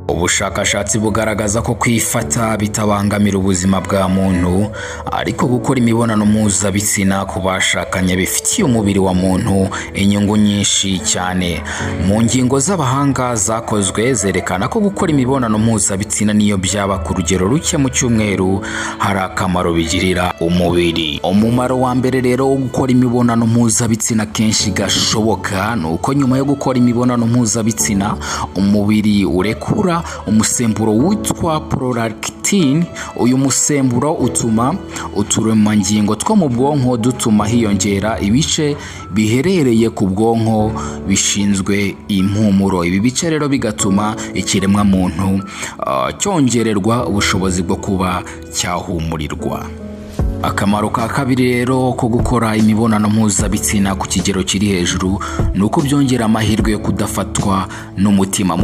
Ubushakashatsi bugaragaza ko kwifata bitabangamira ubuzima bwa muntu, ariko gukora imibonano mpuzabitsina ku bashakanye bifitiye umubiri wa muntu inyungu nyinshi cyane. Mu ngingo z'abahanga zakozwe zerekana ko gukora imibonano mpuzabitsina niyo byaba ku rugero ruke mu cyumweru hari akamaro bigirira umubiri. Umumaro wa mbere rero wo gukora imibonano mpuzabitsina kenshi gashoboka ni uko nyuma yo gukora imibonano mpuzabitsina umubiri urekura umusemburo witwa prolactin. Uyu musemburo utuma uturemangingo two mu bwonko dutuma hiyongera ibice biherereye ku bwonko bishinzwe impumuro. Ibi bice rero bigatuma ikiremwa muntu cyongererwa ubushobozi bwo kuba cyahumurirwa. Akamaro ka kabiri rero ko gukora imibonano mpuzabitsina ku kigero kiri hejuru ni uko byongera amahirwe yo kudafatwa n'umutima.